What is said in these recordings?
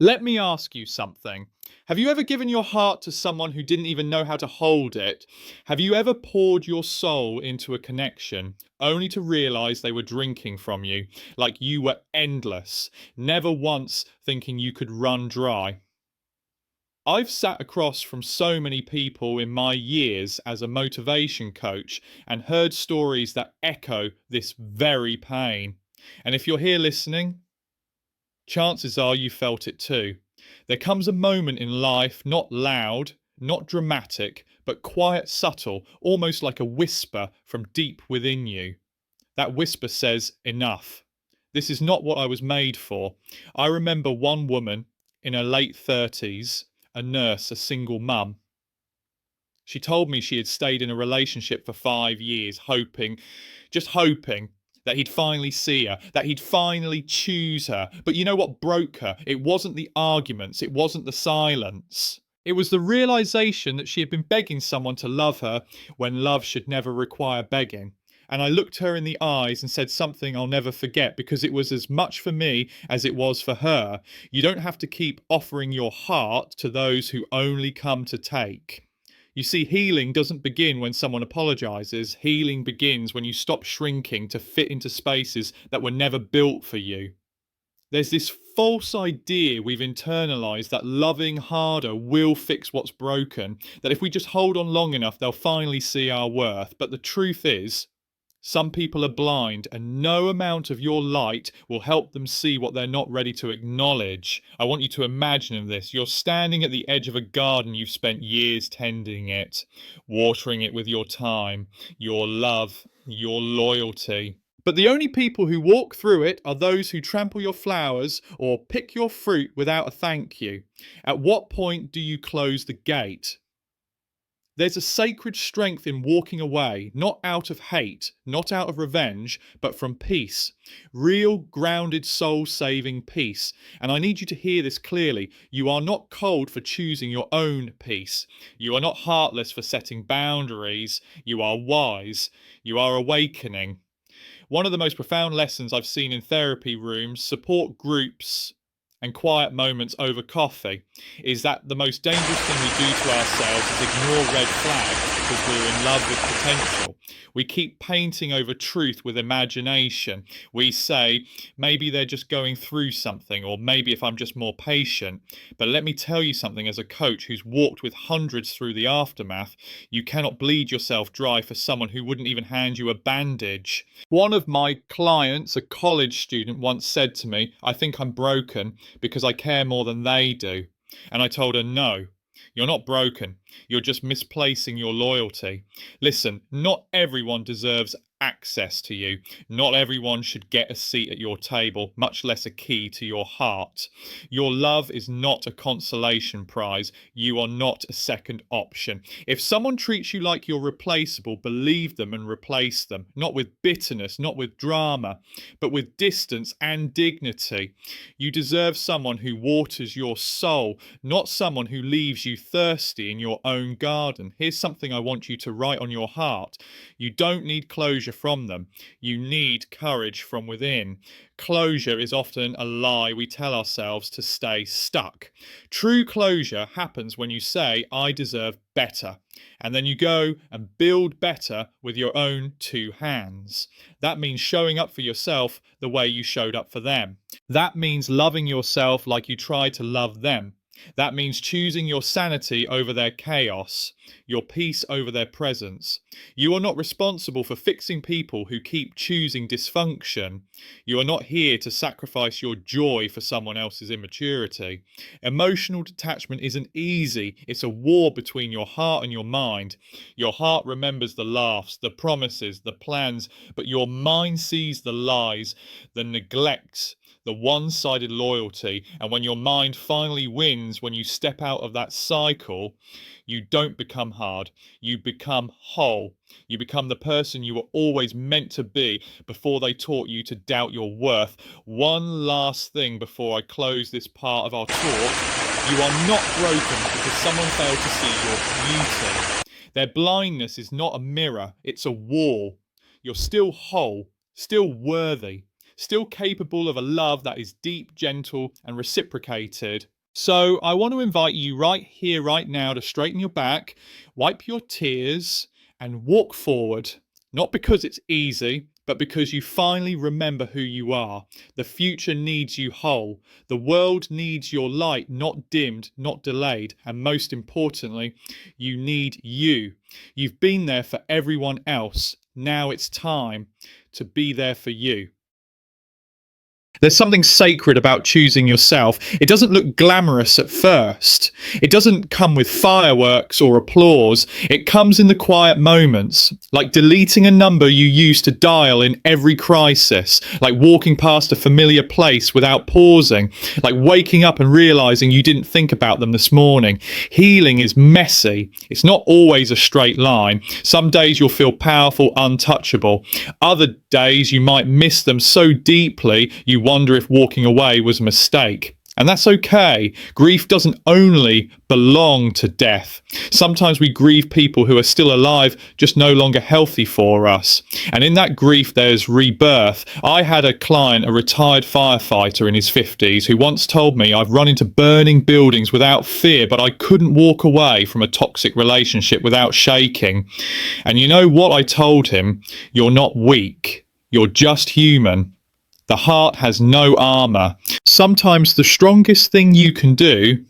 Let me ask you something. Have you ever given your heart to someone who didn't even know how to hold it? Have you ever poured your soul into a connection only to realize they were drinking from you, like you were endless, never once thinking you could run dry? I've sat across from so many people in my years as a motivation coach and heard stories that echo this very pain. And if you're here listening, chances are you felt it too. There comes a moment in life, not loud, not dramatic, but quiet, subtle, almost like a whisper from deep within you. That whisper says, enough. This is not what I was made for. I remember one woman in her late 30s, a nurse, a single mum. She told me she had stayed in a relationship for 5 years, hoping, just hoping, that he'd finally see her, that he'd finally choose her. But you know what broke her? It wasn't the arguments, it wasn't the silence. It was the realization that she had been begging someone to love her when love should never require begging. And I looked her in the eyes and said something I'll never forget, because it was as much for me as it was for her. You don't have to keep offering your heart to those who only come to take. You see, healing doesn't begin when someone apologizes. Healing begins when you stop shrinking to fit into spaces that were never built for you. There's this false idea we've internalized that loving harder will fix what's broken, that if we just hold on long enough, they'll finally see our worth. But the truth is, some people are blind, and no amount of your light will help them see what they're not ready to acknowledge. I want you to imagine this. You're standing at the edge of a garden. You've spent years tending it, watering it with your time, your love, your loyalty. But the only people who walk through it are those who trample your flowers or pick your fruit without a thank you. At what point do you close the gate? There's a sacred strength in walking away, not out of hate, not out of revenge, but from peace. Real, grounded, soul saving peace. And I need you to hear this clearly. You are not cold for choosing your own peace. You are not heartless for setting boundaries. You are wise. You are awakening. One of the most profound lessons I've seen in therapy rooms, support groups, and quiet moments over coffee is that the most dangerous thing we do to ourselves is ignore red flags because we're in love with potential. We keep painting over truth with imagination. We say, maybe they're just going through something, or maybe if I'm just more patient. But let me tell you something, as a coach who's walked with hundreds through the aftermath, you cannot bleed yourself dry for someone who wouldn't even hand you a bandage. One of my clients, a college student, once said to me, I think I'm broken because I care more than they do. And I told her, no, you're not broken. You're just misplacing your loyalty. Listen, not everyone deserves access to you. Not everyone should get a seat at your table, much less a key to your heart. Your love is not a consolation prize. You are not a second option. If someone treats you like you're replaceable, believe them and replace them. Not with bitterness, not with drama, but with distance and dignity. You deserve someone who waters your soul, not someone who leaves you thirsty in your own garden. Here's something I want you to write on your heart. You don't need closure from them. You need courage from within. Closure is often a lie we tell ourselves to stay stuck. True closure happens when you say, I deserve better. And then you go and build better with your own two hands. That means showing up for yourself the way you showed up for them. That means loving yourself like you tried to love them. That means choosing your sanity over their chaos, your peace over their presence. You are not responsible for fixing people who keep choosing dysfunction. You are not here to sacrifice your joy for someone else's immaturity. Emotional detachment isn't easy. It's a war between your heart and your mind. Your heart remembers the laughs, the promises, the plans, but your mind sees the lies, the neglect, the one-sided loyalty. And when your mind finally wins, when you step out of that cycle, you don't become hard. You become whole. You become the person you were always meant to be before they taught you to doubt your worth. One last thing before I close this part of our talk. You are not broken because someone failed to see your beauty. Their blindness is not a mirror, it's a wall. You're still whole, still worthy, still capable of a love that is deep, gentle, and reciprocated. So I want to invite you right here, right now, to straighten your back, wipe your tears, and walk forward. Not because it's easy, but because you finally remember who you are. The future needs you whole. The world needs your light, not dimmed, not delayed. And most importantly, you need you. You've been there for everyone else. Now it's time to be there for you. There's something sacred about choosing yourself. It doesn't look glamorous at first. It doesn't come with fireworks or applause. It comes in the quiet moments, like deleting a number you used to dial in every crisis, like walking past a familiar place without pausing, like waking up and realizing you didn't think about them this morning. Healing is messy. It's not always a straight line. Some days you'll feel powerful, untouchable. Other days you might miss them so deeply you wonder if walking away was a mistake. And that's okay. Grief doesn't only belong to death. Sometimes we grieve people who are still alive, just no longer healthy for us. And in that grief, there's rebirth. I had a client, a retired firefighter in his 50s, who once told me, I've run into burning buildings without fear, but I couldn't walk away from a toxic relationship without shaking. And you know what I told him? You're not weak. You're just human. The heart has no armor. Sometimes the strongest thing you can do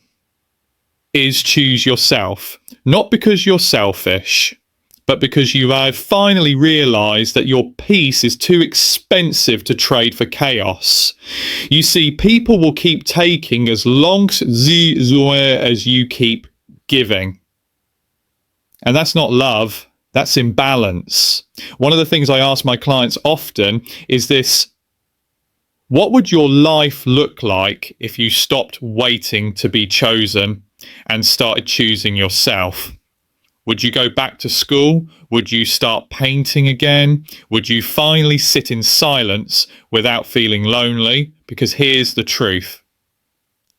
is choose yourself. Not because you're selfish, but because you have finally realized that your peace is too expensive to trade for chaos. You see, people will keep taking as long as you keep giving. And that's not love, that's imbalance. One of the things I ask my clients often is this: what would your life look like if you stopped waiting to be chosen and started choosing yourself? Would you go back to school? Would you start painting again? Would you finally sit in silence without feeling lonely? Because here's the truth.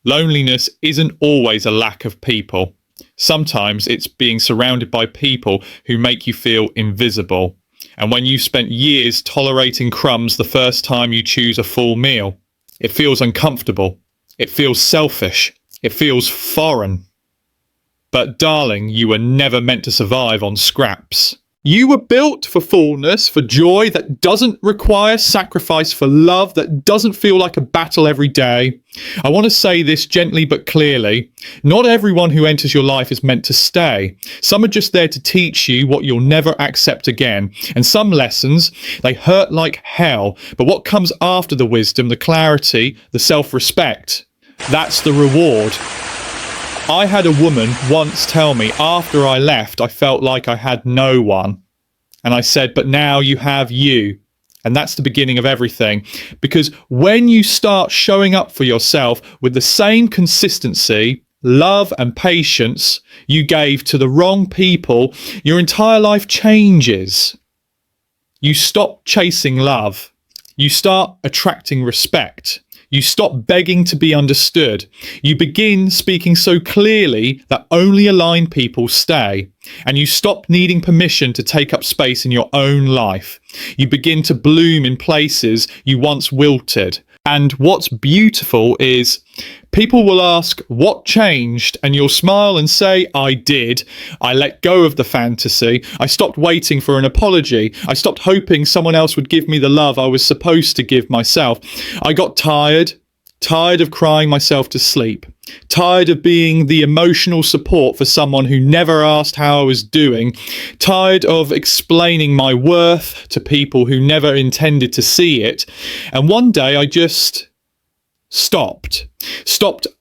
Loneliness isn't always a lack of people. Sometimes it's being surrounded by people who make you feel invisible. And when you've spent years tolerating crumbs the first time you choose a full meal, it feels uncomfortable. It feels selfish. It feels foreign. But darling, you were never meant to survive on scraps. You were built for fullness, for joy that doesn't require sacrifice, for love that doesn't feel like a battle every day. I want to say this gently but clearly. Not everyone who enters your life is meant to stay. Some are just there to teach you what you'll never accept again. And some lessons, they hurt like hell. But what comes after the wisdom, the clarity, the self-respect, that's the reward. I had a woman once tell me after I left, I felt like I had no one. And I said, but now you have you. And that's the beginning of everything. Because when you start showing up for yourself with the same consistency, love and patience you gave to the wrong people, your entire life changes. You stop chasing love. You start attracting respect. You stop begging to be understood. You begin speaking so clearly that only aligned people stay. And you stop needing permission to take up space in your own life. You begin to bloom in places you once wilted. And what's beautiful is people will ask, what changed? And you'll smile and say, I did. I let go of the fantasy. I stopped waiting for an apology. I stopped hoping someone else would give me the love I was supposed to give myself. I got tired of crying myself to sleep, tired of being the emotional support for someone who never asked how I was doing, tired of explaining my worth to people who never intended to see it. And one day I just stopped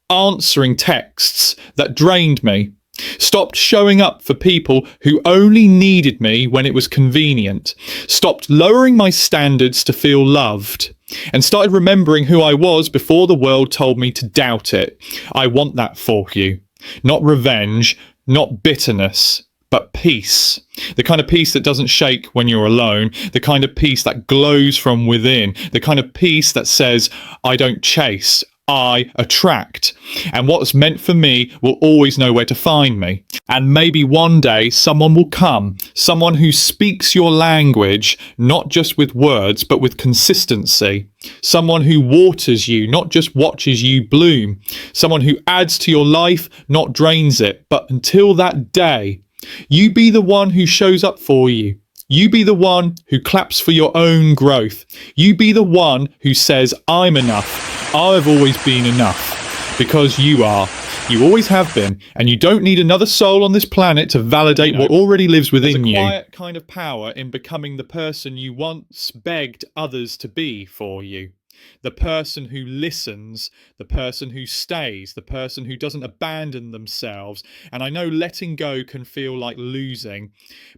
answering texts that drained me, stopped showing up for people who only needed me when it was convenient, stopped lowering my standards to feel loved, and started remembering who I was before the world told me to doubt it. I want that for you. Not revenge, not bitterness, but peace. The kind of peace that doesn't shake when you're alone. The kind of peace that glows from within. The kind of peace that says, I don't chase, I attract. And what's meant for me will always know where to find me. And maybe one day someone will come, someone who speaks your language, not just with words, but with consistency. Someone who waters you, not just watches you bloom. Someone who adds to your life, not drains it. But until that day, you be the one who shows up for you. You be the one who claps for your own growth. You be the one who says, I'm enough. I've always been enough. Because you are. You always have been, and you don't need another soul on this planet to validate what already lives within you. There's a quiet kind of power in becoming the person you once begged others to be for you. The person who listens, the person who stays, the person who doesn't abandon themselves. And I know letting go can feel like losing,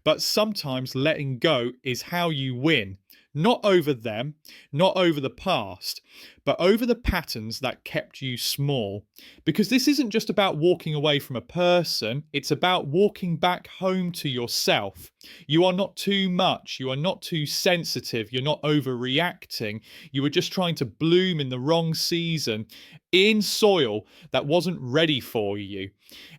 but sometimes letting go is how you win. Not over them, not over the past, but over the patterns that kept you small. Because this isn't just about walking away from a person, it's about walking back home to yourself. You are not too much, you are not too sensitive, you're not overreacting. You were just trying to bloom in the wrong season, in soil that wasn't ready for you.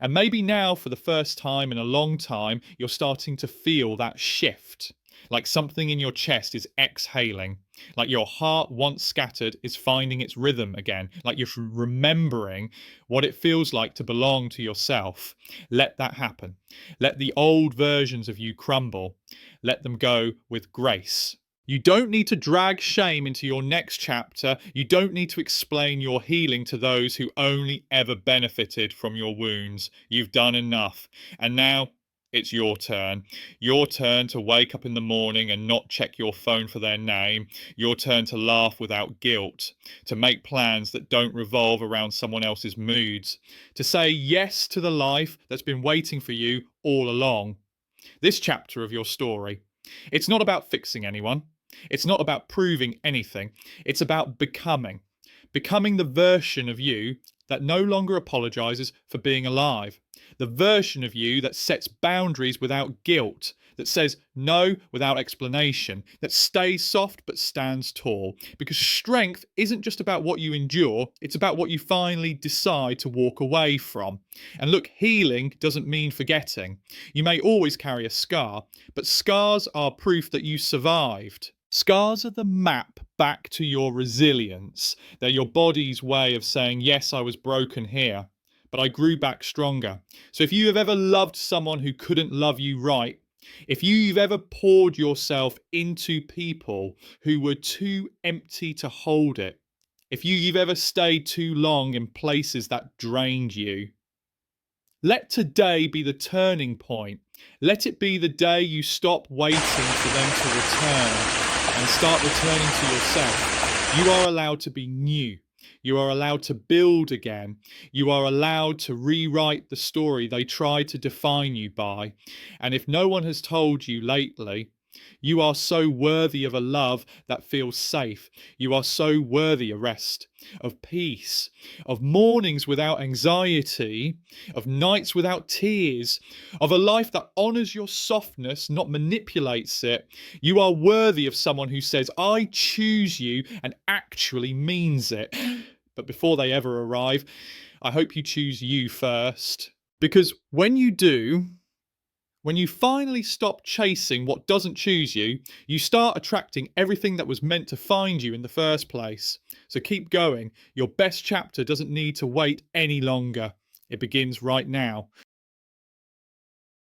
And maybe now, for the first time in a long time, you're starting to feel that shift. Like something in your chest is exhaling. Like your heart, once scattered, is finding its rhythm again. Like you're remembering what it feels like to belong to yourself. Let that happen. Let the old versions of you crumble. Let them go with grace. You don't need to drag shame into your next chapter. You don't need to explain your healing to those who only ever benefited from your wounds. You've done enough. And now, it's your turn. Your turn to wake up in the morning and not check your phone for their name. Your turn to laugh without guilt. To make plans that don't revolve around someone else's moods. To say yes to the life that's been waiting for you all along. This chapter of your story. It's not about fixing anyone. It's not about proving anything. It's about becoming. Becoming the version of you that no longer apologizes for being alive. The version of you that sets boundaries without guilt, that says no without explanation, that stays soft but stands tall. Because strength isn't just about what you endure, it's about what you finally decide to walk away from. And look, healing doesn't mean forgetting. You may always carry a scar, but scars are proof that you survived. Scars are the map back to your resilience. They're your body's way of saying, yes, I was broken here, but I grew back stronger. So if you have ever loved someone who couldn't love you right, if you've ever poured yourself into people who were too empty to hold it, if you've ever stayed too long in places that drained you, let today be the turning point. Let it be the day you stop waiting for them to return and start returning to yourself. You are allowed to be new. You are allowed to build again. You are allowed to rewrite the story they tried to define you by. And if no one has told you lately, you are so worthy of a love that feels safe. You are so worthy of rest, of peace, of mornings without anxiety, of nights without tears, of a life that honors your softness, not manipulates it. You are worthy of someone who says, I choose you, and actually means it. But before they ever arrive, I hope you choose you first. Because when you do, when you finally stop chasing what doesn't choose you, you start attracting everything that was meant to find you in the first place. So keep going. Your best chapter doesn't need to wait any longer. It begins right now.